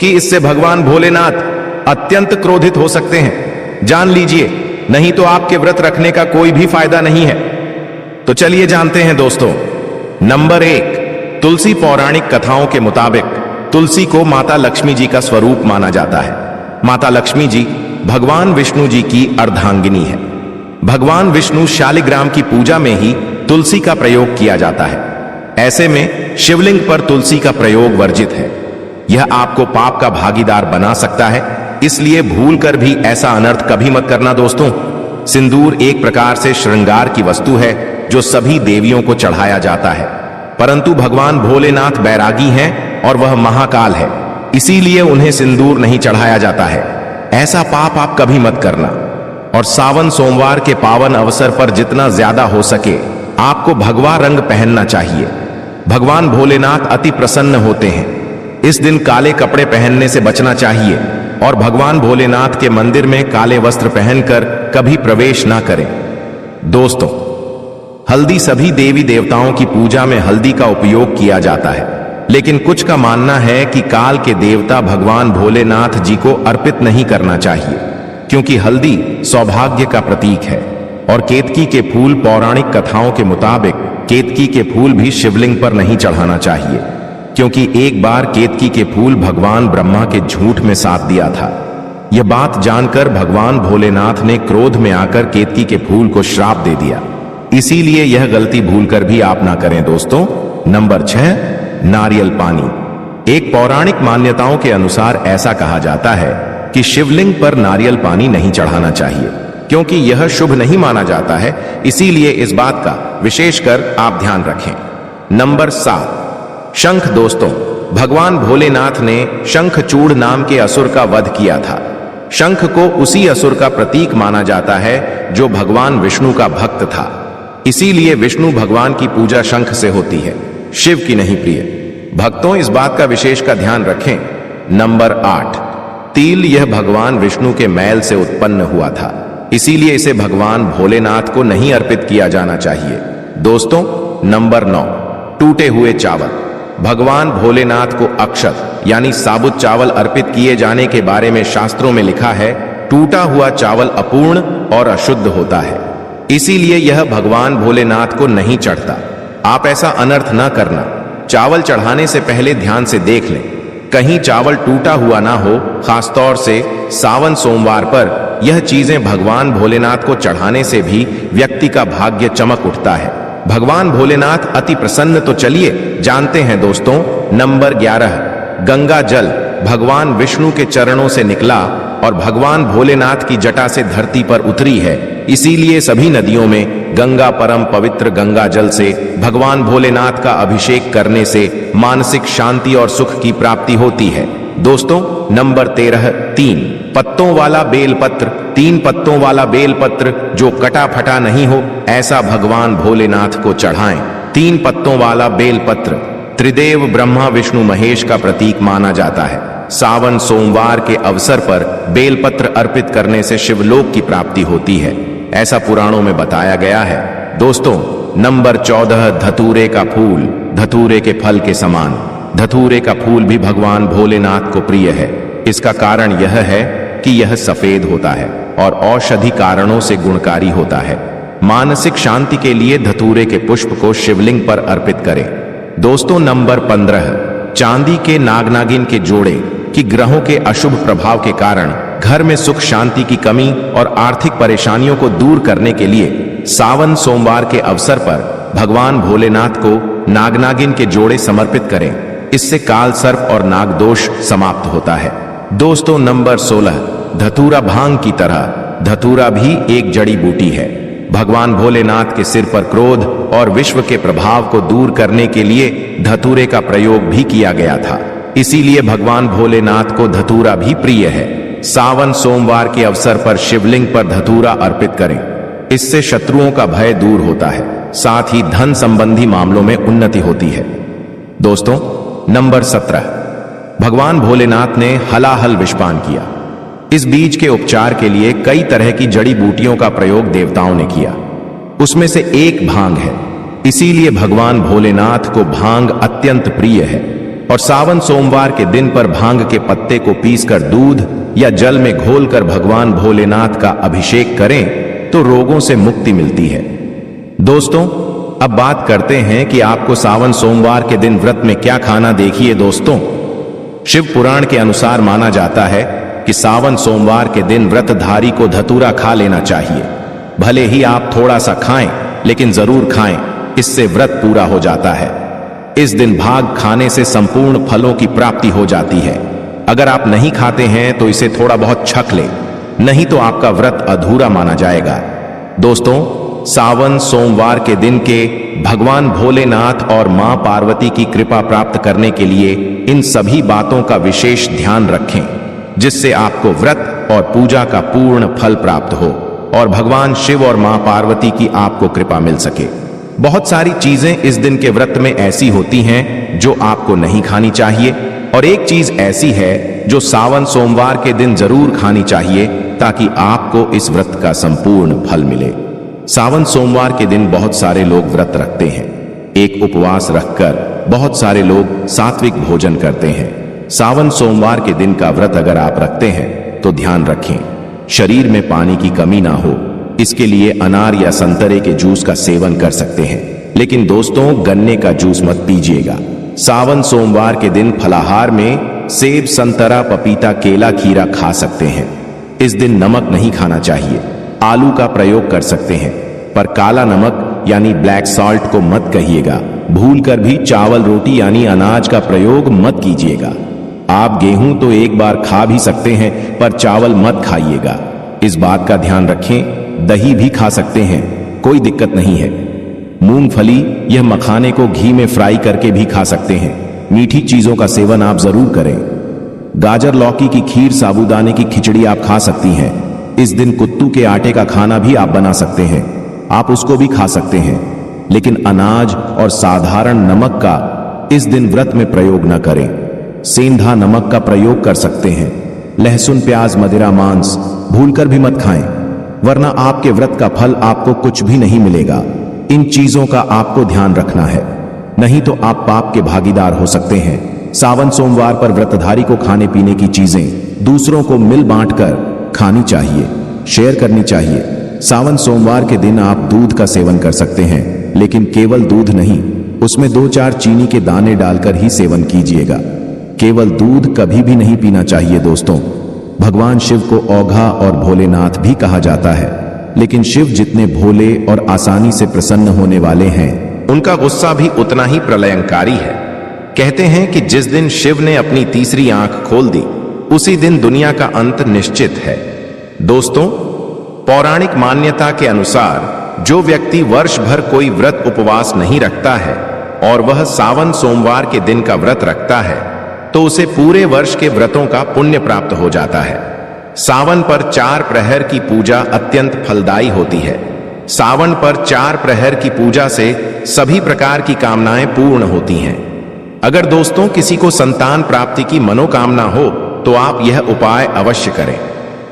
क्योंकि इससे भगवान भोलेनाथ अत्यंत क्रोधित हो सकते हैं। जान लीजिए, नहीं तो आपके व्रत रखने का कोई भी फायदा नहीं है। तो चलिए जानते हैं दोस्तों। नंबर 1, तुलसी। पौराणिक कथाओं के मुताबिक तुलसी को माता लक्ष्मी जी का स्वरूप माना जाता है। माता लक्ष्मी जी भगवान विष्णु जी की अर्धांगिनी है। भगवान विष्णु शालिग्राम की पूजा में ही तुलसी का प्रयोग किया जाता है। ऐसे में शिवलिंग पर तुलसी का प्रयोग वर्जित है। यह आपको पाप का भागीदार बना सकता है, इसलिए भूलकर भी ऐसा अनर्थ कभी मत करना दोस्तों। सिंदूर एक प्रकार से श्रृंगार की वस्तु है जो सभी देवियों को चढ़ाया जाता है, परंतु भगवान भोलेनाथ बैरागी हैं और वह महाकाल है, इसीलिए उन्हें सिंदूर नहीं चढ़ाया जाता है। ऐसा पाप आप कभी मत करना। और सावन सोमवार के पावन अवसर पर जितना ज्यादा हो सके आपको भगवा रंग पहनना चाहिए। भगवान भोलेनाथ अति प्रसन्न होते हैं। इस दिन काले कपड़े पहनने से बचना चाहिए और भगवान भोलेनाथ के मंदिर में काले वस्त्र पहनकर कभी प्रवेश ना करें। दोस्तों, हल्दी। सभी देवी देवताओं की पूजा में हल्दी का उपयोग किया जाता है, लेकिन कुछ का मानना है कि काल के देवता भगवान भोलेनाथ जी को अर्पित नहीं करना चाहिए, क्योंकि हल्दी सौभाग्य का प्रतीक है। और केतकी के फूल। पौराणिक कथाओं के मुताबिक केतकी के फूल भी शिवलिंग पर नहीं चढ़ाना चाहिए, क्योंकि एक बार केतकी के फूल भगवान ब्रह्मा के झूठ में साथ दिया था। यह बात जानकर भगवान भोलेनाथ ने क्रोध में आकर केतकी के फूल को श्राप दे दिया। इसीलिए यह गलती भूलकर भी आप ना करें दोस्तों। नंबर 6, नारियल पानी। एक पौराणिक मान्यताओं के अनुसार ऐसा कहा जाता है कि शिवलिंग पर नारियल पानी नहीं चढ़ाना चाहिए, क्योंकि यह शुभ नहीं माना जाता है। इसीलिए इस बात का विशेषकर आप ध्यान रखें। नंबर 7, शंख। दोस्तों, भगवान भोलेनाथ ने शंखचूड़ नाम के असुर का वध किया था। शंख को उसी असुर का प्रतीक माना जाता है जो भगवान विष्णु का भक्त था। इसीलिए विष्णु भगवान की पूजा शंख से होती है, शिव की नहीं। प्रिय भक्तों, इस बात का विशेष का ध्यान रखें। नंबर 8, तिल। यह भगवान विष्णु के मैल से उत्पन्न हुआ था, इसीलिए इसे भगवान भोलेनाथ को नहीं अर्पित किया जाना चाहिए दोस्तों। नंबर 9, टूटे हुए चावल। भगवान भोलेनाथ को अक्षत यानी साबुत चावल अर्पित किए जाने के बारे में शास्त्रों में लिखा है। टूटा हुआ चावल अपूर्ण और अशुद्ध होता है, इसीलिए यह भगवान भोलेनाथ को नहीं चढ़ता। आप ऐसा अनर्थ न करना। चावल चढ़ाने से पहले ध्यान से देख लें, कहीं चावल टूटा हुआ ना हो। खासतौर से सावन सोमवार पर यह चीजें भगवान भोलेनाथ को चढ़ाने से भी व्यक्ति का भाग्य चमक उठता है। भगवान भोलेनाथ अति प्रसन्न। तो चलिए जानते हैं दोस्तों। नंबर 11, गंगा जल। भगवान विष्णु के चरणों से निकला और भगवान भोलेनाथ की जटा से धरती पर उतरी है, इसीलिए सभी नदियों में गंगा परम पवित्र। गंगा जल से भगवान भोलेनाथ का अभिषेक करने से मानसिक शांति और सुख की प्राप्ति होती है दोस्तों। नंबर 13, 3 पत्तों वाला बेलपत्र। 3 पत्तों वाला बेलपत्र जो कटा फटा नहीं हो, ऐसा भगवान भोलेनाथ को चढ़ाएं। 3 पत्तों वाला बेलपत्र त्रिदेव ब्रह्मा विष्णु महेश का प्रतीक माना जाता है। सावन सोमवार के अवसर पर बेलपत्र अर्पित करने से शिवलोक की प्राप्ति होती है, ऐसा पुराणों में बताया गया है दोस्तों। नंबर 14, धतूरे का फूल। धतूरे के फल के समान धतूरे का फूल भी भगवान भोलेनाथ को प्रिय है। इसका कारण यह है कि यह सफेद होता है और औषधि कारणों से गुणकारी होता है। मानसिक शांति के लिए धतूरे के पुष्प को शिवलिंग पर अर्पित करें दोस्तों। नंबर 15, चांदी के नाग-नागिन के जोड़े। कि ग्रहों के अशुभ प्रभाव के कारण घर में सुख शांति की कमी और आर्थिक परेशानियों को दूर करने के लिए सावन सोमवार के अवसर पर भगवान भोलेनाथ को नाग-नागिन के जोड़े समर्पित करें। इससे काल सर्प और नाग दोष समाप्त होता है दोस्तों। नंबर 16, धतूरा। भांग की तरह धतूरा भी एक जड़ी बूटी है। भगवान भोलेनाथ के सिर पर क्रोध और विश्व के प्रभाव को दूर करने के लिए धतूरे का प्रयोग भी किया गया था, इसीलिए भगवान भोलेनाथ को धतूरा भी प्रिय है। सावन सोमवार के अवसर पर शिवलिंग पर धतूरा अर्पित करें, इससे शत्रुओं का भय दूर होता है, साथ ही धन संबंधी मामलों में उन्नति होती है दोस्तों। नंबर 17, भगवान भोलेनाथ ने हलाहल विषपान किया। इस बीज के उपचार के लिए कई तरह की जड़ी बूटियों का प्रयोग देवताओं ने किया, उसमें से एक भांग है। इसीलिए भगवान भोलेनाथ को भांग अत्यंत प्रिय है। और सावन सोमवार के दिन पर भांग के पत्ते को पीसकर दूध या जल में घोलकर भगवान भोलेनाथ का अभिषेक करें तो रोगों से मुक्ति मिलती है। दोस्तों, अब बात करते हैं कि आपको सावन सोमवार के दिन व्रत में क्या खाना। देखिए दोस्तों, शिव पुराण के अनुसार माना जाता है कि सावन सोमवार के दिन व्रतधारी को धतूरा खा लेना चाहिए। भले ही आप थोड़ा सा खाएं, लेकिन जरूर खाएं, इससे व्रत पूरा हो जाता है। इस दिन भाग खाने से संपूर्ण फलों की प्राप्ति हो जाती है। अगर आप नहीं खाते हैं तो इसे थोड़ा बहुत छक ले, नहीं तो आपका व्रत अधूरा माना जाएगा। दोस्तों, सावन सोमवार के दिन के भगवान भोलेनाथ और मां पार्वती की कृपा प्राप्त करने के लिए इन सभी बातों का विशेष ध्यान रखें, जिससे आपको व्रत और पूजा का पूर्ण फल प्राप्त हो और भगवान शिव और मां पार्वती की आपको कृपा मिल सके। बहुत सारी चीजें इस दिन के व्रत में ऐसी होती हैं जो आपको नहीं खानी चाहिए, और एक चीज ऐसी है जो सावन सोमवार के दिन जरूर खानी चाहिए ताकि आपको इस व्रत का संपूर्ण फल मिले। सावन सोमवार के दिन बहुत सारे लोग व्रत रखते हैं। एक उपवास रखकर बहुत सारे लोग सात्विक भोजन करते हैं। सावन सोमवार के दिन का व्रत अगर आप रखते हैं तो ध्यान रखें, शरीर में पानी की कमी ना हो। इसके लिए अनार या संतरे के जूस का सेवन कर सकते हैं, लेकिन दोस्तों गन्ने का जूस मत पीजिएगा। सावन सोमवार के दिन फलाहार में सेब, संतरा, पपीता, केला, खीरा खा सकते हैं। इस दिन नमक नहीं खाना चाहिए। आलू का प्रयोग कर सकते हैं, पर काला नमक यानी ब्लैक सॉल्ट को मत कहिएगा। भूलकर भी चावल रोटी यानी अनाज का प्रयोग मत कीजिएगा। आप गेहूं तो एक बार खा भी सकते हैं, पर चावल मत खाइएगा। इस बात का ध्यान रखें। दही भी खा सकते हैं, कोई दिक्कत नहीं है। मूंगफली, यह मखाने को घी में फ्राई करके भी खा सकते हैं। मीठी चीजों का सेवन आप जरूर करें। गाजर, लौकी की खीर, साबूदाने की खिचड़ी आप खा सकती हैं। इस दिन कुत्तू के आटे का खाना भी आप बना सकते हैं, आप उसको भी खा सकते हैं, लेकिन अनाज और साधारण नमक का इस दिन व्रत में प्रयोग न करें। सेंधा नमक का प्रयोग कर सकते हैं। लहसुन, प्याज, मदिरा, मांस भूलकर भी मत खाएं, वरना आपके व्रत का फल आपको कुछ भी नहीं मिलेगा। इन चीजों का आपको ध्यान रखना है, नहीं तो आप पाप के भागीदार हो सकते हैं। सावन सोमवार पर व्रतधारी को खाने पीने की चीजें दूसरों को मिल बांटकर खानी चाहिए, शेयर करनी चाहिए। सावन सोमवार के दिन आप दूध का सेवन कर सकते हैं, लेकिन केवल दूध नहीं, उसमें 2-4 चीनी के दाने डालकर ही सेवन कीजिएगा। केवल दूध कभी भी नहीं पीना चाहिए। दोस्तों, भगवान शिव को औघा और भोलेनाथ भी कहा जाता है, लेकिन शिव जितने भोले और आसानी से प्रसन्न होने वाले हैं, उनका गुस्सा भी उतना ही प्रलयंकारी है। कहते हैं कि जिस दिन शिव ने अपनी तीसरी आंख खोल दी, उसी दिन दुनिया का अंत निश्चित है। दोस्तों, पौराणिक मान्यता के अनुसार जो व्यक्ति वर्ष भर कोई व्रत उपवास नहीं रखता है और वह सावन सोमवार के दिन का व्रत रखता है, तो उसे पूरे वर्ष के व्रतों का पुण्य प्राप्त हो जाता है। सावन पर 4 प्रहर की पूजा अत्यंत फलदायी होती है। सावन पर 4 प्रहर की पूजा से सभी प्रकार की कामनाएं पूर्ण होती हैं। अगर दोस्तों किसी को संतान प्राप्ति की मनोकामना हो तो आप यह उपाय अवश्य करें।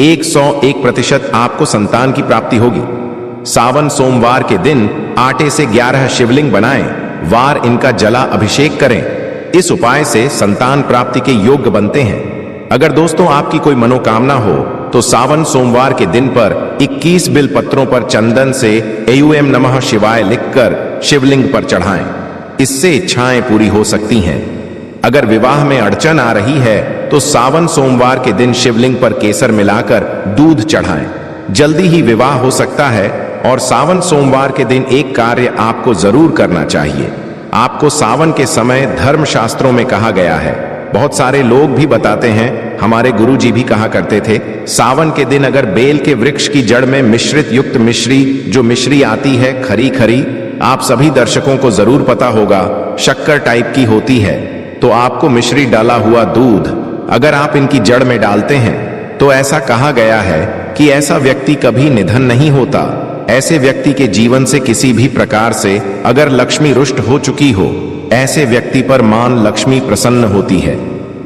101% आपको संतान की प्राप्ति होगी। सावन सोमवार के दिन आटे से 11 शिवलिंग बनाएं, वार इनका जला अभिषेक करें। इस उपाय से संतान प्राप्ति के योग्य बनते हैं। अगर दोस्तों आपकी कोई मनोकामना हो तो सावन सोमवार के दिन पर 21 बिल पत्रों पर चंदन से एयूएम नमः शिवाय लिखकर शिवलिंग पर चढ़ाएं। इससे इच्छाएं पूरी हो सकती हैं। अगर विवाह में अड़चन आ रही है तो सावन सोमवार के दिन शिवलिंग पर केसर मिलाकर दूध चढ़ाएं, जल्दी ही विवाह हो सकता है। और सावन सोमवार के दिन एक कार्य आपको जरूर करना चाहिए। आपको सावन के समय धर्मशास्त्रों में कहा गया है, बहुत सारे लोग भी बताते हैं, हमारे गुरुजी भी कहा करते थे, सावन के दिन अगर बेल के वृक्ष की जड़ में मिश्रित युक्त मिश्री, जो मिश्री आती है खरी खरी, आप सभी दर्शकों को जरूर पता होगा, शक्कर टाइप की होती है, तो आपको मिश्री डाला हुआ दूध अगर आप इनकी जड़ में डालते हैं तो ऐसा कहा गया है कि ऐसा व्यक्ति कभी निधन नहीं होता। ऐसे व्यक्ति के जीवन से किसी भी प्रकार से अगर लक्ष्मी रुष्ट हो चुकी हो, ऐसे व्यक्ति पर मान लक्ष्मी प्रसन्न होती है।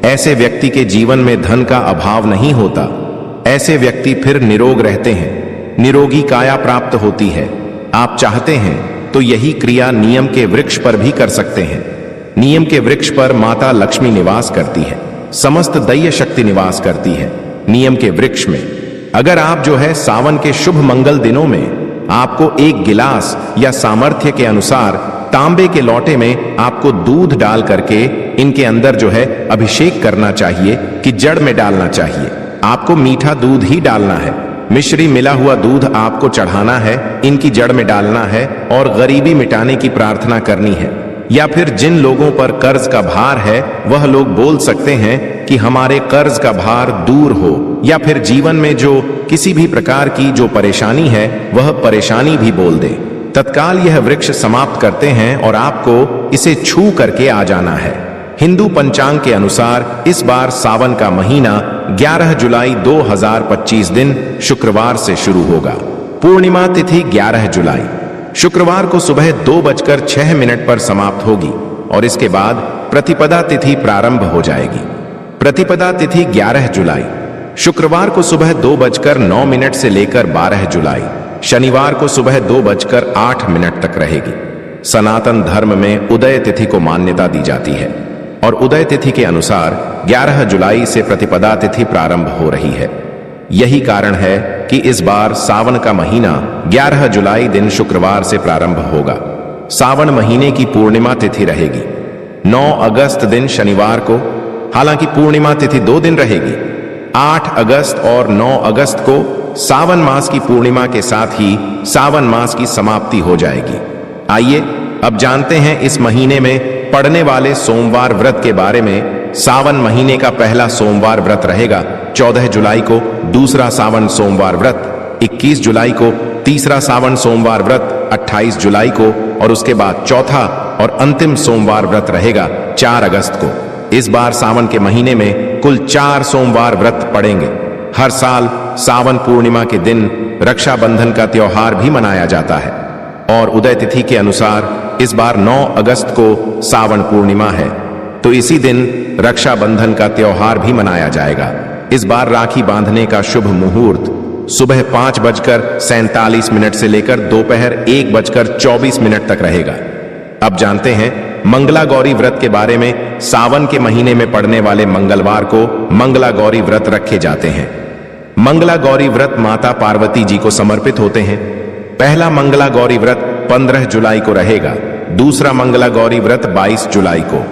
ऐसे व्यक्ति के जीवन में धन का अभाव नहीं होता। ऐसे व्यक्ति फिर निरोग रहते हैं, निरोगी काया प्राप्त होती है। आप चाहते हैं तो यही क्रिया नियम के वृक्ष पर भी कर सकते हैं। नियम के वृक्ष पर माता लक्ष्मी निवास करती है, समस्त दैय शक्ति निवास करती है। नियम के वृक्ष में अगर आप जो है सावन के शुभ मंगल दिनों में आपको एक गिलास या सामर्थ्य के अनुसार तांबे के लोटे में आपको दूध डाल करके इनके अंदर जो है अभिषेक करना चाहिए कि जड़ में डालना चाहिए। आपको मीठा दूध ही डालना है, मिश्री मिला हुआ दूध आपको चढ़ाना है, इनकी जड़ में डालना है और गरीबी मिटाने की प्रार्थना करनी है। या फिर जिन लोगों पर कर्ज का भार है वह लोग बोल सकते हैं कि हमारे कर्ज का भार दूर हो, या फिर जीवन में जो किसी भी प्रकार की जो परेशानी है वह परेशानी भी बोल दे। तत्काल यह वृक्ष समाप्त करते हैं और आपको इसे छू करके आ जाना है। हिंदू पंचांग के अनुसार इस बार सावन का महीना 11 जुलाई 2025 दिन शुक्रवार से शुरू होगा। पूर्णिमा तिथि 11 जुलाई शुक्रवार को सुबह 2:06 पर समाप्त होगी और इसके बाद प्रतिपदा तिथि प्रारंभ हो जाएगी। प्रतिपदा तिथि 11 जुलाई शुक्रवार को सुबह 2:09 से लेकर 12 जुलाई शनिवार को सुबह 2:08 तक रहेगी। सनातन धर्म में उदय तिथि को मान्यता दी जाती है और उदय तिथि के अनुसार 11 जुलाई से प्रतिपदा तिथि प्रारंभ हो रही है। यही कारण है कि इस बार सावन का महीना 11 जुलाई दिन शुक्रवार से प्रारंभ होगा। सावन महीने की पूर्णिमा तिथि रहेगी 9 अगस्त दिन शनिवार को। हालांकि पूर्णिमा तिथि 2 दिन रहेगी, 8 अगस्त और 9 अगस्त को सावन मास की पूर्णिमा के साथ ही सावन मास की समाप्ति हो जाएगी। आइए अब जानते हैं इस महीने में पड़ने वाले सोमवार व्रत के बारे में। सावन महीने का पहला सोमवार व्रत रहेगा 14 जुलाई को, दूसरा सावन सोमवार व्रत 21 जुलाई को, तीसरा सावन सोमवार व्रत 28 जुलाई को और उसके बाद चौथा और अंतिम सोमवार व्रत रहेगा 4 अगस्त को। इस बार सावन के महीने में कुल 4 सोमवार व्रत पड़ेंगे। हर साल सावन पूर्णिमा के दिन रक्षाबंधन का त्योहार भी मनाया जाता है और उदय तिथि के अनुसार इस बार 9 अगस्त को सावन पूर्णिमा है, तो इसी दिन रक्षाबंधन का त्योहार भी मनाया जाएगा। इस बार राखी बांधने का शुभ मुहूर्त सुबह 5:47 से लेकर दोपहर 1:24 तक रहेगा। अब जानते हैं मंगला गौरी व्रत के बारे में। सावन के महीने में पड़ने वाले मंगलवार को मंगला गौरी व्रत रखे जाते हैं। मंगला गौरी व्रत माता पार्वती जी को समर्पित होते हैं। पहला मंगला गौरी व्रत 15 जुलाई को रहेगा, दूसरा मंगला गौरी व्रत 22 जुलाई को,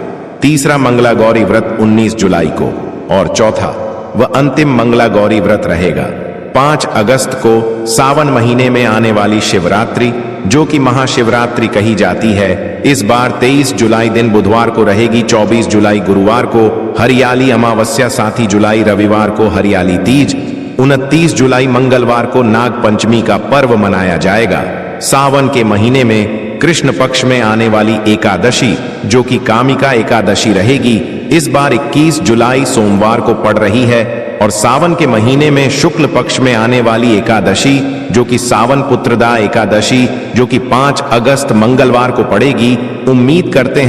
तीसरा मंगला गौरी व्रत 19 जुलाई को और चौथा व अंतिम मंगला गौरी व्रत रहेगा 5 अगस्त को। सावन महीने में आने वाली शिवरात्रि, जो कि महाशिवरात्रि कही जाती है, इस बार 23 जुलाई दिन बुधवार को रहेगी, 24 जुलाई गुरुवार को हरियाली अमावस्या, 7 जुलाई रविवार को हरियाली तीज, 29 जुलाई मंगलवार को नाग पंचमी का पर्व मनाया जाएगा। सावन के महीने में कृष्ण पक्ष में आने वाली एकादशी, जो कि कामिका एकादशी रहेगी, इस बार 21 जुलाई सोमवार को पड़ रही है और सावन के महीने में शुक्ल पक्ष में आने वाली एकादशी, जो कि सावन पुत्रदा एकादशी, जो कि 5 अगस्त मंगलवार को पड़ेगी। उम्मीद करते हैं